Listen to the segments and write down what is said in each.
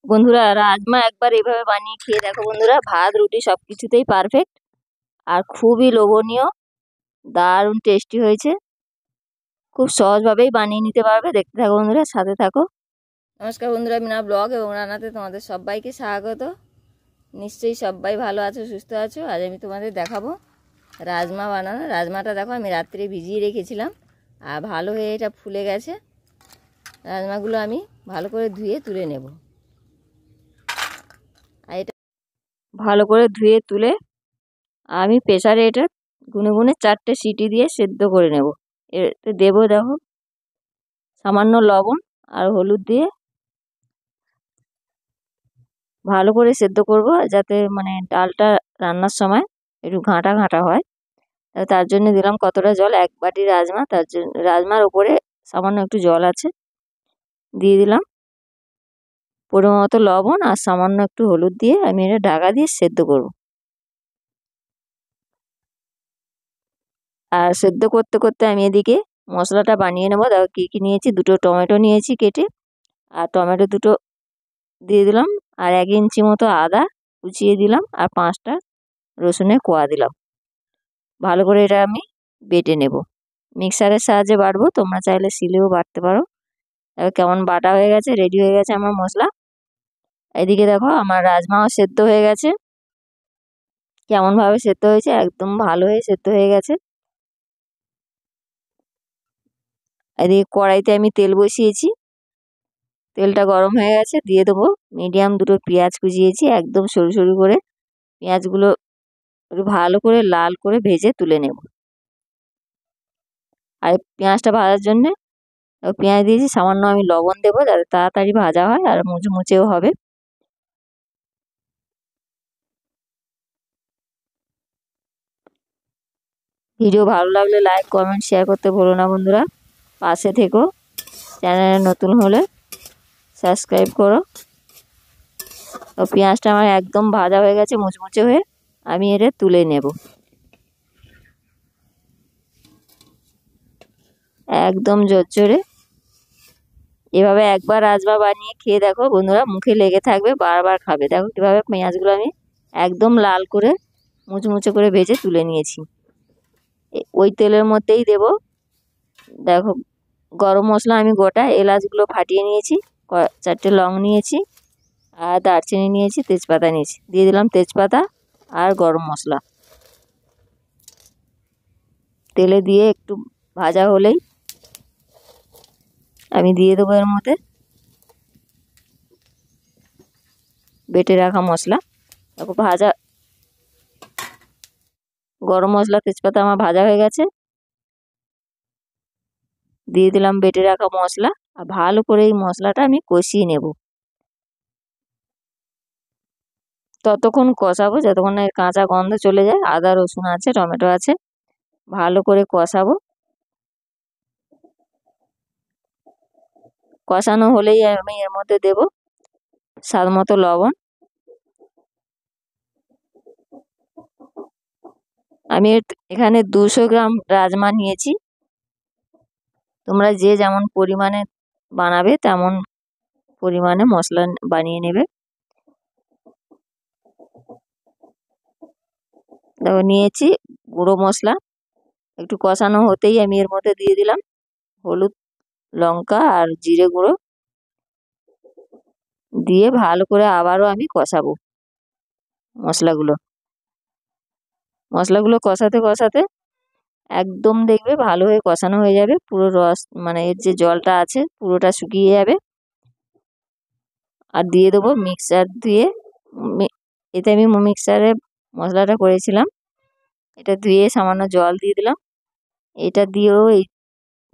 বন্ধুরা, রাজমা একবার এভাবে বানিয়ে খেয়ে দেখো বন্ধুরা। ভাত রুটি সবকিছুতেই পারফেক্ট আর খুবই লোভনীয়, দারুণ টেস্টি হয়েছে। খুব সহজভাবেই বানিয়ে নিতে পারবে। দেখতে থাকো বন্ধুরা, সাথে থাকো। নমস্কার বন্ধুরা, মিনা ব্লগ এবং রান্নাতে তোমাদের সবাইকে স্বাগত। নিশ্চয়ই সবাই ভালো আছো, সুস্থ আছো। আজ আমি তোমাদের দেখাবো রাজমা বানানো। রাজমাটা দেখো আমি রাত্রে ভিজিয়ে রেখেছিলাম আর ভালো হয়ে এটা ফুলে গেছে। রাজমাগুলো আমি ভালো করে ধুয়ে তুলে নেব। আর এটা ভালো করে ধুয়ে তুলে আমি প্রেসারে এটা গুনে গুনে 4টে সিটি দিয়ে সেদ্ধ করে নেব। এতে দেবো দেখো সামান্য লবণ আর হলুদ দিয়ে ভালো করে সেদ্ধ করব, যাতে মানে ডালটা রান্নার সময় একটু ঘাঁটা ঘাঁটা হয়। তার জন্য দিলাম কতটা জল, 1 বাটি রাজমা, তার জন্য রাজমার ওপরে সামান্য একটু জল আছে, দিয়ে দিলাম পরিমাণ মতো লবণ আর সামান্য একটু হলুদ দিয়ে আমি এটা ঢাকা দিয়ে সেদ্ধ করব। আর সেদ্ধ করতে করতে আমি এদিকে মশলাটা বানিয়ে নেবো। দেখো কী কী নিয়েছি। 2টো টমেটো নিয়েছি কেটে, আর টমেটো 2টো দিয়ে দিলাম, আর 1 ইঞ্চি মতো আদা কুচিয়ে দিলাম, আর 5টা রসুনের কোয়া দিলাম। ভালো করে এটা আমি বেটে নেব। মিক্সারের সাহায্যে বাটবো, তোমরা চাইলে শিলেও বাটতে পারো। দেখো কেমন বাটা হয়ে গেছে, রেডি হয়ে গেছে আমার মশলা। এদিকে দেখো আমার রাজমাও সেদ্ধ হয়ে গেছে। কেমনভাবে সেদ্ধ হয়েছে, একদম ভালো হয়ে সেদ্ধ হয়ে গেছে। এদিকে কড়াইতে আমি তেল বসিয়েছি, তেলটা গরম হয়ে গেছে। দিয়ে দেবো মিডিয়াম 2টো পেঁয়াজ কুচিয়েছি, একদম সরু সরু করে। পেঁয়াজগুলো একটু ভালো করে লাল করে ভেজে তুলে নেব। আর পেঁয়াজটা ভাজার জন্যে পেঁয়াজ দিয়েছি, সামান্য আমি লবণ দেবো যাতে তাড়াতাড়ি ভাজা হয় আর মুচমুচেও হবে। ভিডিও ভালো লাগলে লাইক কমেন্ট শেয়ার করতে ভুলো না বন্ধুরা। পাশে থেকো, চ্যানেলে নতুন হলে সাবস্ক্রাইব করো। তো পেঁয়াজটা আমার একদম ভাজা হয়ে গেছে, মুচমুচে হয়ে। আমি এটা তুলে নেব। একদম জোরজোরে এভাবে একবার রাজমা বানিয়ে খেয়ে দেখো বন্ধুরা, মুখে লেগে থাকবে, বারবার খাবে। দেখো কীভাবে পেঁয়াজগুলো আমি একদম লাল করে মুচমুচে করে ভেজে তুলে নিয়েছি। ওই তেলের মধ্যেই দেব দেখো গরম মশলা। আমি গোটা এলাচগুলো ফাটিয়ে নিয়েছি, 4টে লং নিয়েছি, আর দারচিনি নিয়েছি, তেজপাতা নিয়েছি। দিয়ে দিলাম তেজপাতা আর গরম মশলা। তেলে দিয়ে একটু ভাজা হলেই আমি দিয়ে দেবো এর মধ্যে বেটে রাখা মশলা। দেখো ভাজা গরম মশলা তেজপাতা আমার ভাজা হয়ে গেছে। দিয়ে দিলাম বেটে রাখা মশলা, আর ভালো করে এই মশলাটা আমি কষিয়ে নেব। ততক্ষণ কষাবো যতক্ষণ না এর কাঁচা গন্ধ চলে যায়। আদা রসুন আছে, টমেটো আছে, ভালো করে কষাবো। কষানো হলেই আমি এর মধ্যে দেব স্বাদ মতো লবণ। আমি এখানে 200 গ্রাম রাজমা নিয়েছি। তোমরা যে যেমন পরিমাণে বানাবে তেমন পরিমাণে মশলা বানিয়ে নেবে। দেখো নিয়েছি গুঁড়ো মশলা। একটু কষানো হতেই আমি এর মধ্যে দিয়ে দিলাম হলুদ, লঙ্কা আর জিরে গুঁড়ো। দিয়ে ভালো করে আবারও আমি কষাবো মশলাগুলো। মশলাগুলো কষাতে কষাতে একদম দেখবে ভালো হয়ে কষানো হয়ে যাবে। পুরো রস মানে এর যে জলটা আছে পুরোটা শুকিয়ে যাবে। আর দিয়ে দেবো মিক্সার দিয়ে, এতে আমি মিক্সারে মশলাটা করেছিলাম। এটা ধুয়ে সামান্য জল দিয়ে দিলাম। এটা দিয়েও এই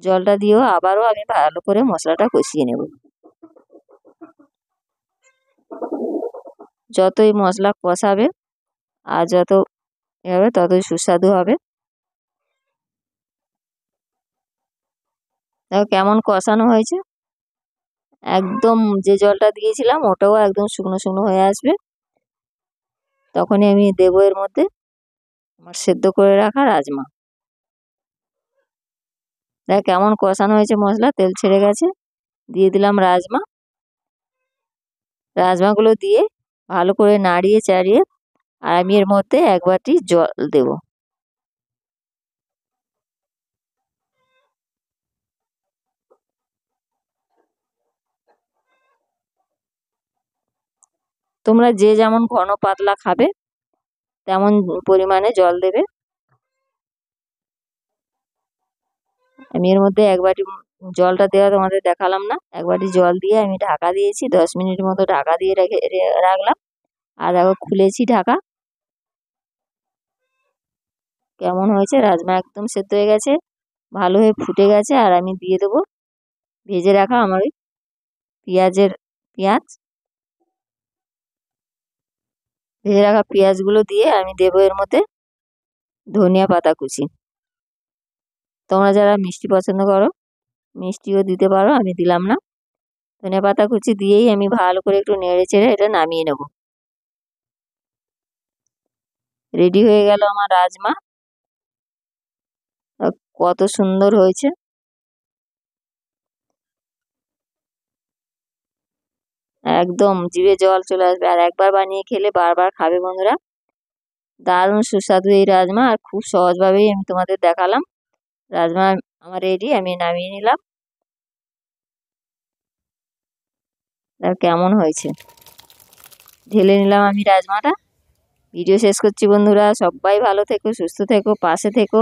জলটা দিয়েও আবারও আমি ভালো করে মশলাটা কষিয়ে নেব। যতই মশলা কষাবে আর যত হবে ততই সুস্বাদু হবে। দেখো কেমন কষানো হয়েছে। একদম যে জলটা দিয়েছিলাম ওটাও একদম শুকনো শুকনো হয়ে আসবে। তখনই আমি দেবো এর মধ্যে আমার সেদ্ধ করে রাখা রাজমা। দেখ কেমন কষানো হয়েছে মশলা, তেল ছেড়ে গেছে। দিয়ে দিলাম রাজমা। রাজমাগুলো দিয়ে ভালো করে নাড়িয়ে চাড়িয়ে আর আমি এর মধ্যে 1 বাটি জল দেব। তোমরা যে যেমন ঘন পাতলা খাবে তেমন পরিমাণে জল দেবে। আমি এর মধ্যে 1 বাটি জলটা দেওয়া তোমাদের দেখালাম না। 1 বাটি জল দিয়ে আমি ঢাকা দিয়েছি, 10 মিনিট মতো ঢাকা দিয়ে রাখলাম। আর দেখো খুলেছি ঢাকা, কেমন হয়েছে। রাজমা একদম সেদ্ধ হয়ে গেছে, ভালো হয়ে ফুটে গেছে। আর আমি দিয়ে দেবো ভেজে রাখা আমার ওই পেঁয়াজ ভেজে রাখা পেঁয়াজগুলো দিয়ে আমি দেবো এর মধ্যে ধনিয়া পাতা কুচি। তোমরা যারা মিষ্টি পছন্দ করো মিষ্টিও দিতে পারো, আমি দিলাম না। ধনিয়া পাতা কুচি দিয়েই আমি ভালো করে একটু নেড়ে চেড়ে এটা নামিয়ে নেব। রেডি হয়ে গেল আমার রাজমা। কত সুন্দর হয়েছে। একদম জিভে জল চলে আসবে, আর একবার বানিয়ে খেলে বারবার খাবে বন্ধুরা। দারুণ সুস্বাদু এই রাজমা, আর খুব সহজভাবেই আমি তোমাদের দেখালাম। রাজমা আমার রেডি, আমি নামিয়ে নিলাম। আর কেমন হয়েছে ঢেলে নিলাম আমি রাজমাটা। ভিডিও শেষ করছি বন্ধুরা, সবাই ভালো থেকো, সুস্থ থেকো, পাশে থেকো।